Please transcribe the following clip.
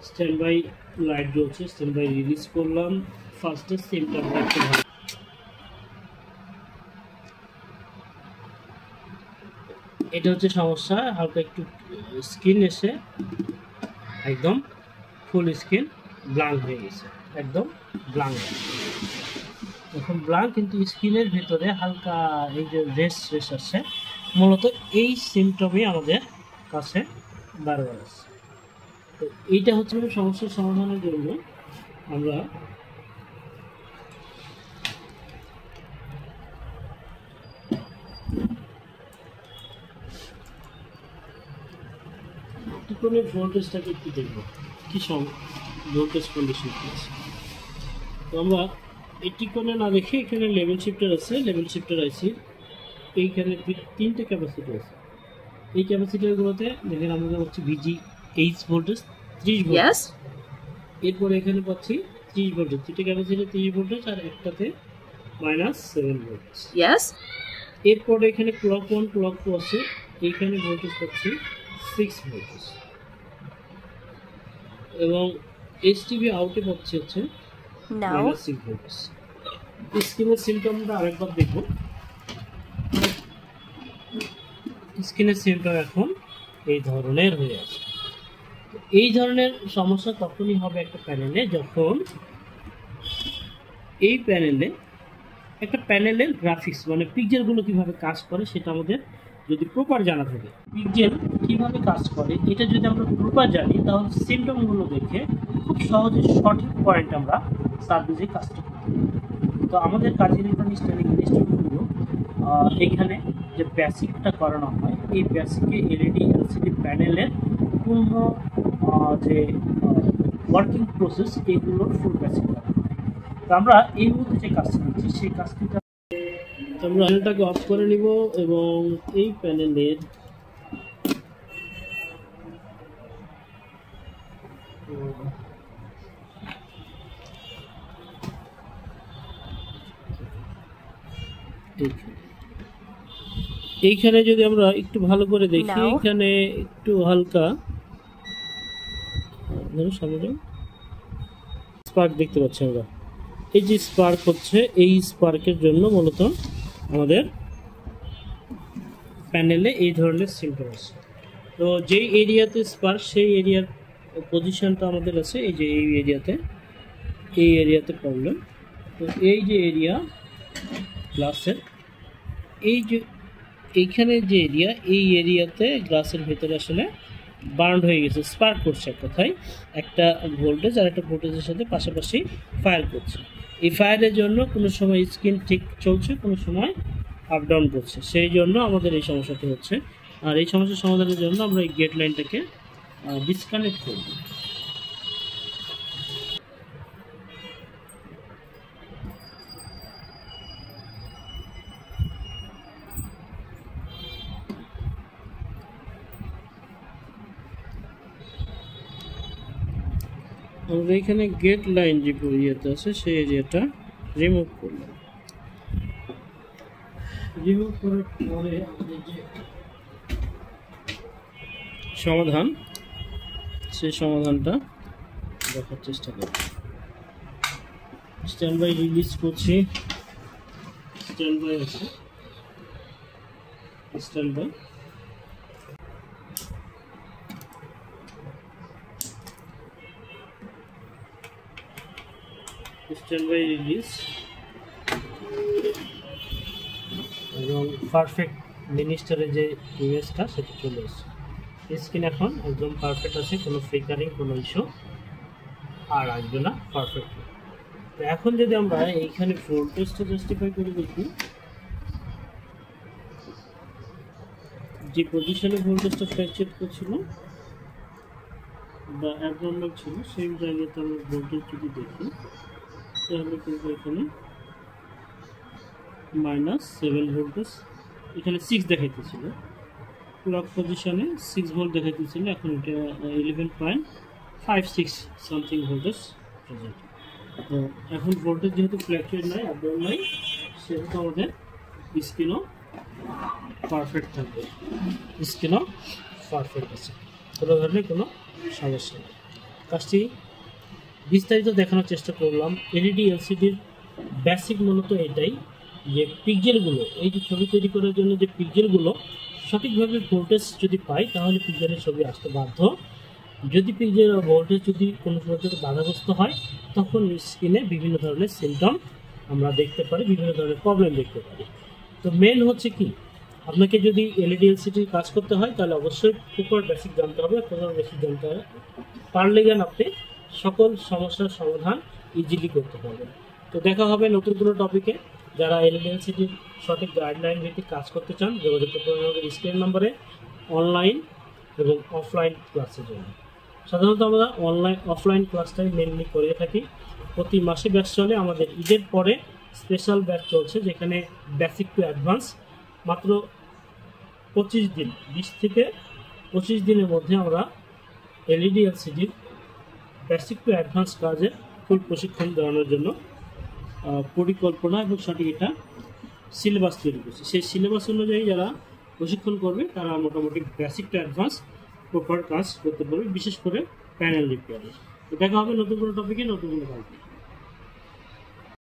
Stand by light জ্বলছে, stand by release করলাম। ফার্স্টে সিমটা আমরা একটু ভালো, এটা হচ্ছে সমস্যা, হালকা একটু স্ক্রিন এসে একদম ফুল স্ক্রিন ব্ল্যাঙ্ক হয়ে গেছে, একদম ব্ল্যাঙ্ক। এখন ব্ল্যাঙ্ক কিন্তু স্ক্রিনের ভিতরে হালকা এই যে রেস আসছে, মূলত এই সিমটমই আমাদের কাছে বারবার আসছে। তো এইটা হচ্ছে সমস্যার সমাধানের জন্য আমরা টিকনের ভোল্টেজটাকে একটু দেখব কি ভোল্টেজ কন্ডিশন কি আছে। তো আমরা এই টিকনে না দেখে এখানে লেভেল শিফটার আছে, লেভেল শিফটার আইসি এইখানে 3টে ক্যাপাসিটি আছে। এই ক্যাপাসিটারগুলোতে দেখেন আমাদের হচ্ছে ভিজি এইচ ভোল্টেজ 30 ভোল্ট, এরপরে এখানে পাচ্ছি 30 ভোল্টেজ, 3টে ক্যাপাসিটি 30 ভোল্টেজ আর একটাতে -7 ভোল্ট। এরপরে এখানে ক্লক 1 ক্লক 2 আছে, এইখানে ভোল্টেজ পাচ্ছি 6 ভোল্টেজ এবং এইচটিভি আউটে পাচ্ছি হচ্ছে -6 ভোল্টেজ। স্ক্রিনের সিমটমটা আরেকবার দেখব। স্ক্রিনের সিমটম এখন এই ধরনের হয়ে আছে। এই ধরনের সমস্যা তখনই হবে একটা প্যানেলে যখন এই প্যানেলে একটা প্যানেলের গ্রাফিক্স মানে পিক্সেলগুলো কিভাবে কাজ করে সেটা আমাদের যদি প্রপার জানা থাকে, পিক্সেল কিভাবে কাজ করে এটা যদি আমরা প্রপার জানি, তাহলে সিমটমগুলো দেখে খুব সহজে সঠিক পয়েন্ট আমরা সার্ভিসে কাজটা করতে পারি। তো আমাদের কাজের ইনস্টলগুলো এখানে যে বেসিকটা করানো হয়, এই বেসিকে এলইডি এলসিডি প্যানেলের পূর্ণ যে ওয়ার্কিং প্রসেস এগুলোর ফুল বেসিক করা হয়। তো আমরা এই মুহূর্তে যে কাজটা নিচ্ছি সেই কাজটিটা আমরা প্যানেলটাকে অফ করে নিব এবং এই প্যানেলের এইখানে যদি আমরা একটু ভালো করে দেখি, এখানে একটু হালকা স্পার্ক দেখতে পাচ্ছি আমরা। এই যে স্পার্ক হচ্ছে, এই স্পার্কের জন্য মূলত আমাদের প্যানেলে এই ধরনের সিমটম আছে। তো যেই এরিয়াতে স্পার্ক সেই এরিয়ার পজিশনটা আমাদের আছে এই যে এই এরিয়াতে প্রবলেম। তো এই যে এরিয়া গ্লাসের এই যে এইখানে যে এরিয়া, এই এরিয়াতে গ্লাসের ভেতরে আসলে বার্ন হয়ে গেছে, স্পার্ক করছে এক কথায়, একটা ভোল্টেজ আর একটা ভোল্টেজের সাথে পাশাপাশি ফায়ার করছে। এই ফায়ারের জন্য কোনো সময় স্ক্রিন ঠিক চলছে, কোনো সময় আপ ডাউন করছে, সেই জন্য আমাদের এই সমস্যাটি হচ্ছে। আর এই সমস্যার সমাধানের জন্য আমরা এই গেট লাইনটাকে ডিসকানেক্ট করব। আমরা এখানে গেট লাইন যে এরিয়াতে আছে সেই এরিয়াটা রিমুভ করলাম। রিমুভ করার পরে আমাদের যে সমাধান, সেই সমাধানটা দেখার চেষ্টা করব। স্ট্যান্ড বাই রিলিজ করছি, স্ট্যান্ড বাই আছে, স্ট্যান্ড বাই রিলিজ এবং পারফেক্ট মিনিস্টারের যে ইমেজটা সেটা চলে এসেছে। স্ক্রিন এখন একদম পারফেক্ট আছে, কোনো ফ্লিকারিং কোনো ইস্যু আর আসবে না, পারফেক্ট। তো এখন যদি আমরা এইখানে ভোল্টেজটা জাস্টিফাই করে দেখি, যে পজিশনে ভোল্টেজটা ফ্ল্যাকচুয়েট করছিল বা অ্যাবনর্মাল ছিল সেই জায়গাতে আমরা ভোল্টেজ যদি দেখি, তাহলে কিন্তু এখানে -7 ভোল্টেজ, এখানে 6 দেখাইতেছিল, ক্লক পজিশনে 6 ভোল্ট দেখাইতেছিল, এখন এটা 11.56 সামথিং ভোল্টেজ প্রেজেন্ট। তো এখন ভোল্টেজ যেহেতু ফ্ল্যাকচুয়েট নাই, আপডাউন নাই, সেহেতু আমাদের স্ক্রিনও পারফেক্ট থাকবে, স্ক্রিনও পারফেক্ট আছে, কোনো ধরনের কোনো সমস্যা নেই। কাজটি বিস্তারিত দেখানোর চেষ্টা করলাম। এলইডি এলসিডির বেসিক মূলত এটাই যে পিক্সেলগুলো, এই যে ছবি তৈরি করার জন্য যে পিক্সেলগুলো সঠিকভাবে ভোল্টেজ যদি পাই তাহলে পিক্সেলের ছবি আসতে বাধ্য। যদি পিক্সেল ভোল্টেজ যদি কোনো পর্যায়ে বাধাগ্রস্ত হয় তখন স্ক্রিনে বিভিন্ন ধরনের সিমটম আমরা দেখতে পারি, বিভিন্ন ধরনের প্রবলেম দেখতে পারি। তো মেন হচ্ছে কি, আপনাকে যদি এলইডি এলসিডির কাজ করতে হয় তাহলে অবশ্যই প্রপার বেসিক জানতে হবে। প্রপার বেসিক জানতে হবে পারলে গেন আপনি সকল সমস্যার সমাধান ইজিলি করতে পারবেন। তো দেখা হবে নতুন কোনো টপিকে। যারা এলইডি এলসিডির সঠিক গাইডলাইন ভিত্তিক কাজ করতে চান যোগাযোগ করতে পারেন আমাদের স্ক্রিন নম্বরে অনলাইন এবং অফলাইন ক্লাসের জন্য। সাধারণত আমরা অফলাইন ক্লাসটাই মেনলি করে থাকি। প্রতি মাসে ব্যাচ চলে, আমাদের ঈদের পরে স্পেশাল ব্যাচ চলছে যেখানে বেসিক টু অ্যাডভান্স মাত্র 25 দিন, 20 থেকে 25 দিনের মধ্যে আমরা এলইডি এলসিডির বেসিক টু অ্যাডভান্স কাজের ফুল প্রশিক্ষণ দেওয়ানোর জন্য পরিকল্পনা এবং সঠিক এটা সিলেবাস তৈরি করছি। সেই সিলেবাস অনুযায়ী যারা প্রশিক্ষণ করবে তারা মোটামুটি বেসিক টু অ্যাডভান্স প্রপার কাজ করতে পারবে, বিশেষ করে প্যানেল রিপেয়ারে। দেখা হবে নতুন কোনো টপিকে, নতুন কোনো গল্প।